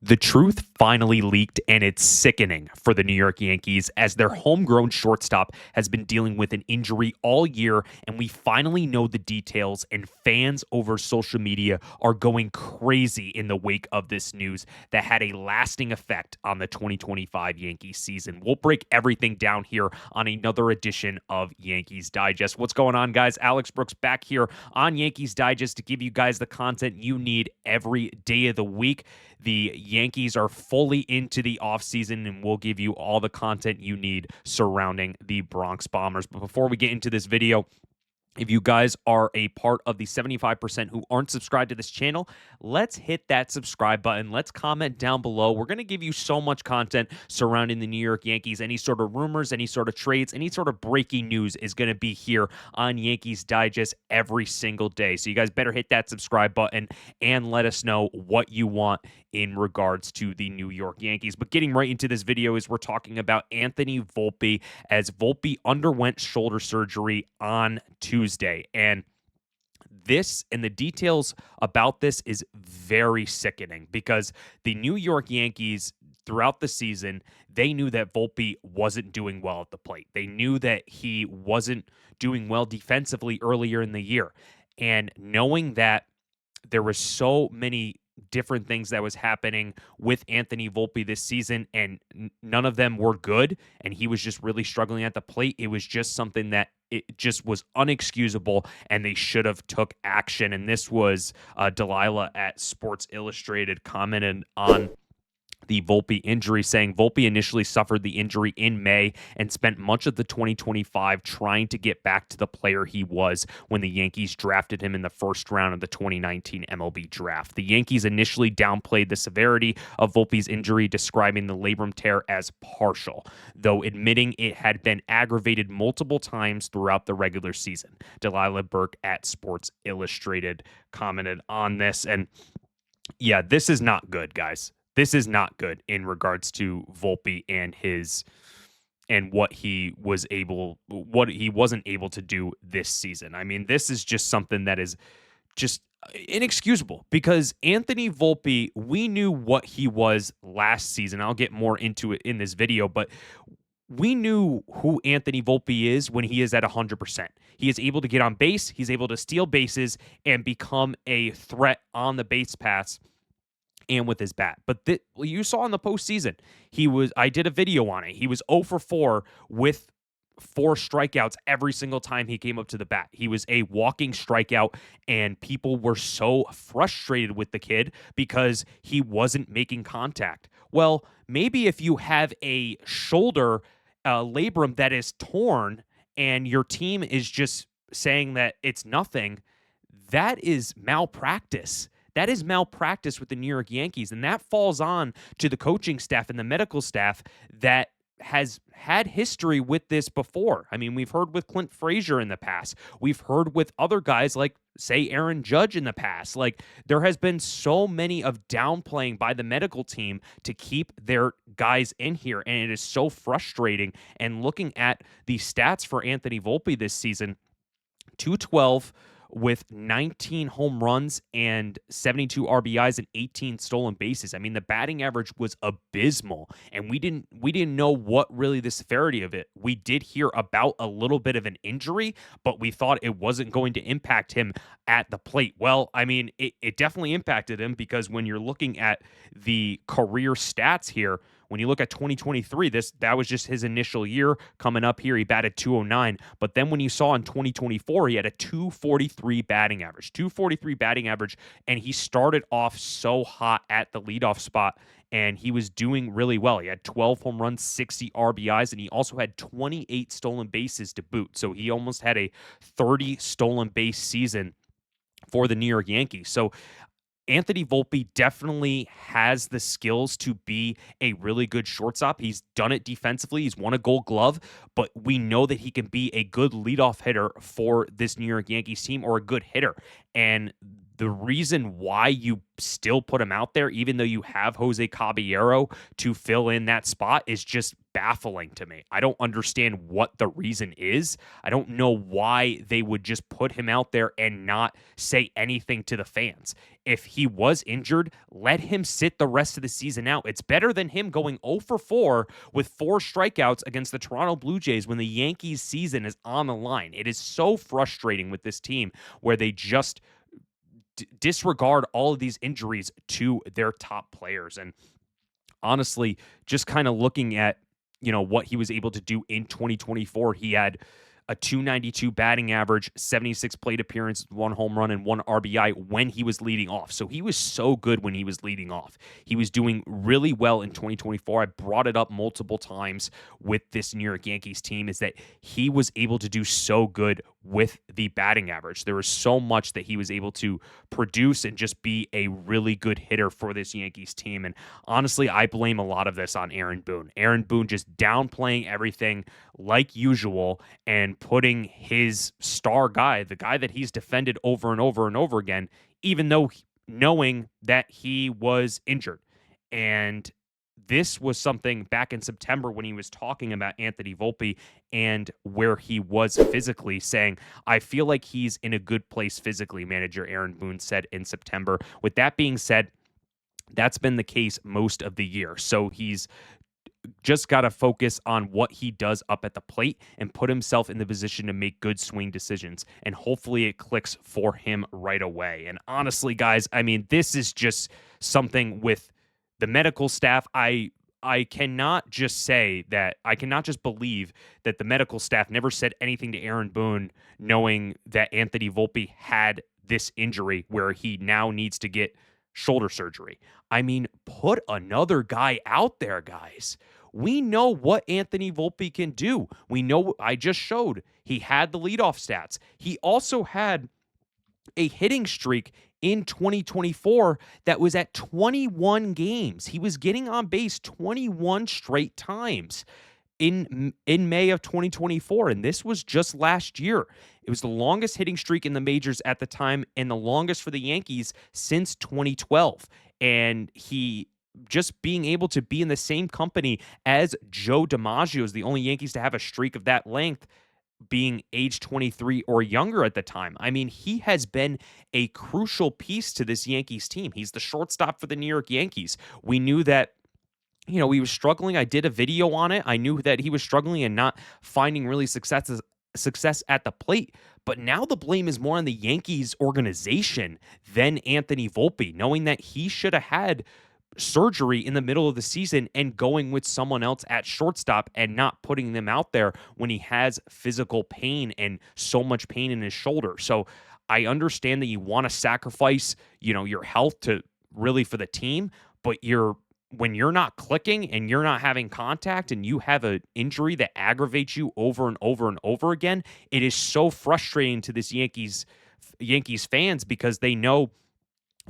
The truth finally leaked, and it's sickening for the New York Yankees as their homegrown shortstop has been dealing with an injury all year, and we finally know the details, and fans over social media are going crazy in the wake of this news that had a lasting effect on the 2025 Yankees season. We'll break everything down here on another edition of Yankees Digest. What's going on, guys? Alex Brooks back here on Yankees Digest to give you guys the content you need every day of the week. The Yankees are fully into the offseason, and we'll give you all the content you need surrounding the Bronx Bombers. But before we get into this video, if you guys are a part of the 75% who aren't subscribed to this channel, let's hit that subscribe button. Let's comment down below. We're going to give you so much content surrounding the New York Yankees. Any sort of rumors, any sort of trades, any sort of breaking news is going to be here on Yankees Digest every single day. So you guys better hit that subscribe button and let us know what you want in regards to the New York Yankees. But getting right into this video is we're talking about Anthony Volpe, as Volpe underwent shoulder surgery on Tuesday. And this and the details about this is very sickening because the New York Yankees throughout the season, they knew that Volpe wasn't doing well at the plate. They knew that he wasn't doing well defensively earlier in the year. And knowing that there were so many different things that was happening with Anthony Volpe this season, and none of them were good, and he was just really struggling at the plate. It was just something that it just was unexcusable, and they should have took action. And this was Delilah at Sports Illustrated commented on the Volpe injury, saying Volpe initially suffered the injury in May and spent much of the 2025 trying to get back to the player he was when the Yankees drafted him in the first round of the 2019 MLB draft. The Yankees initially downplayed the severity of Volpe's injury, describing the labrum tear as partial, though admitting it had been aggravated multiple times throughout the regular season. Delilah Burke at Sports Illustrated commented on this. And yeah, this is not good, guys. This is not good in regards to Volpe and what he wasn't able to do this season. I mean, this is just something that is just inexcusable because Anthony Volpe, we knew what he was last season. I'll get more into it in this video, but we knew who Anthony Volpe is when he is at 100%. He is able to get on base, he's able to steal bases and become a threat on the base paths and with his bat. But you saw in the postseason, I did a video on it. He was 0 for 4 with 4 strikeouts every single time he came up to the bat. He was a walking strikeout, and people were so frustrated with the kid because he wasn't making contact. Well, maybe if you have a shoulder labrum that is torn and your team is just saying that it's nothing, that is malpractice. That is malpractice with the New York Yankees, and that falls on to the coaching staff and the medical staff that has had history with this before. I mean, we've heard with Clint Frazier in the past. We've heard with other guys like, say, Aaron Judge in the past. Like, there has been so many of downplaying by the medical team to keep their guys in here, and it is so frustrating. And looking at the stats for Anthony Volpe this season, 212 with 19 home runs and 72 RBIs and 18 stolen bases. I mean, the batting average was abysmal, and we didn't know what really the severity of it. We did hear about a little bit of an injury, but we thought it wasn't going to impact him at the plate. Well, I mean, it definitely impacted him because when you're looking at the career stats here, when you look at 2023, that was just his initial year. Coming up here, he batted 209. But then when you saw in 2024, he had a 243 batting average. 243 batting average, and he started off so hot at the leadoff spot, and he was doing really well. He had 12 home runs, 60 RBIs, and he also had 28 stolen bases to boot. So he almost had a 30 stolen base season for the New York Yankees. So Anthony Volpe definitely has the skills to be a really good shortstop. He's done it defensively. He's won a Gold Glove, but we know that he can be a good leadoff hitter for this New York Yankees team, or a good hitter. And the reason why you still put him out there, even though you have Jose Caballero to fill in that spot, is just baffling to me. I don't understand what the reason is. I don't know why they would just put him out there and not say anything to the fans. If he was injured, let him sit the rest of the season out. It's better than him going 0 for 4 with 4 strikeouts against the Toronto Blue Jays when the Yankees season is on the line. It is so frustrating with this team where they just disregard all of these injuries to their top players. And honestly, just kind of looking at, what he was able to do in 2024, he had a 292 batting average, 76 plate appearances, 1 home run, and 1 RBI when he was leading off. So he was so good when he was leading off. He was doing really well in 2024. I brought it up multiple times with this New York Yankees team, is that he was able to do so good with the batting average. There was so much that he was able to produce and just be a really good hitter for this Yankees team. And honestly, I blame a lot of this on Aaron Boone. Aaron Boone just downplaying everything like usual and putting his star guy, the guy that he's defended over and over and over again, even though knowing that he was injured. And this was something back in September when he was talking about Anthony Volpe and where he was physically, saying, I feel like he's in a good place physically, manager Aaron Boone said in September. With that being said, that's been the case most of the year. So he's just got to focus on what he does up at the plate and put himself in the position to make good swing decisions. And hopefully it clicks for him right away. And honestly, guys, I mean, this is just something with the medical staff. I cannot just say that, I cannot just believe that the medical staff never said anything to Aaron Boone, knowing that Anthony Volpe had this injury where he now needs to get shoulder surgery. I mean, put another guy out there, guys. We know what Anthony Volpe can do. We know, I just showed, he had the leadoff stats. He also had a hitting streak in 2024 that was at 21 games. He was getting on base 21 straight times in May of 2024, and this was just last year. It was the longest hitting streak in the majors at the time and the longest for the Yankees since 2012. And he just being able to be in the same company as Joe DiMaggio is the only Yankees to have a streak of that length, being age 23 or younger at the time. I mean, he has been a crucial piece to this Yankees team. He's the shortstop for the New York Yankees. We knew that, he was struggling. I did a video on it. I knew that he was struggling and not finding really success at the plate. But now the blame is more on the Yankees organization than Anthony Volpe, knowing that he should have had surgery in the middle of the season and going with someone else at shortstop and not putting them out there when he has physical pain and so much pain in his shoulder. So I understand that you want to sacrifice, your health to really for the team, but when you're not clicking and you're not having contact and you have an injury that aggravates you over and over and over again, it is so frustrating to this Yankees fans, because they know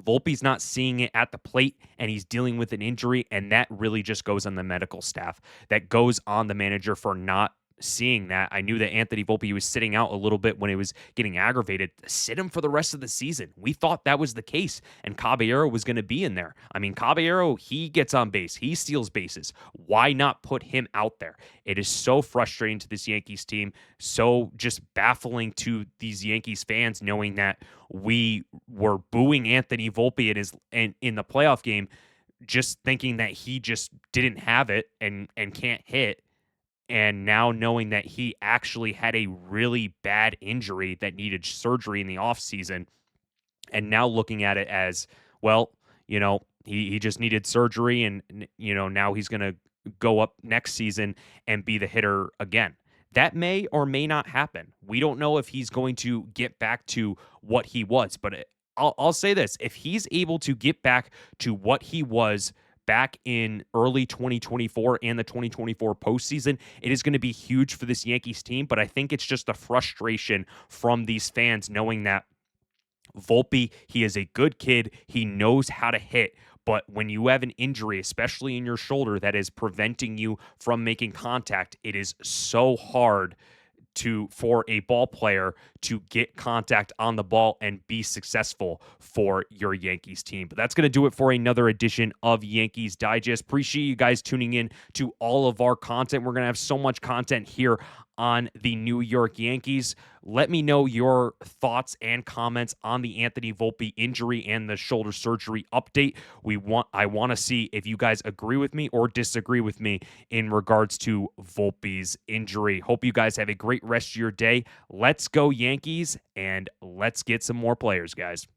Volpe's not seeing it at the plate and he's dealing with an injury, and that really just goes on the medical staff. That goes on the manager for not seeing that. I knew that Anthony Volpe was sitting out a little bit when it was getting aggravated. Sit him for the rest of the season. We thought that was the case, and Caballero was going to be in there. I mean, Caballero, he gets on base. He steals bases. Why not put him out there? It is so frustrating to this Yankees team, so just baffling to these Yankees fans, knowing that we were booing Anthony Volpe in the playoff game, just thinking that he just didn't have it and can't hit. And now knowing that he actually had a really bad injury that needed surgery in the offseason, and now looking at it as, well, he just needed surgery, and, now he's going to go up next season and be the hitter again. That may or may not happen. We don't know if he's going to get back to what he was, but I'll say this. If he's able to get back to what he was back in early 2024 and the 2024 postseason, it is going to be huge for this Yankees team. But I think it's just a frustration from these fans knowing that Volpe, he is a good kid. He knows how to hit. But when you have an injury, especially in your shoulder, that is preventing you from making contact, it is so hard for a ball player to get contact on the ball and be successful for your Yankees team. But that's going to do it for another edition of Yankees Digest. Appreciate you guys tuning in to all of our content. We're going to have so much content here on the New York Yankees. Let me know your thoughts and comments on the Anthony Volpe injury and the shoulder surgery update. I want to see if you guys agree with me or disagree with me in regards to Volpe's injury. Hope you guys have a great rest of your day. Let's go Yankees, and let's get some more players, guys.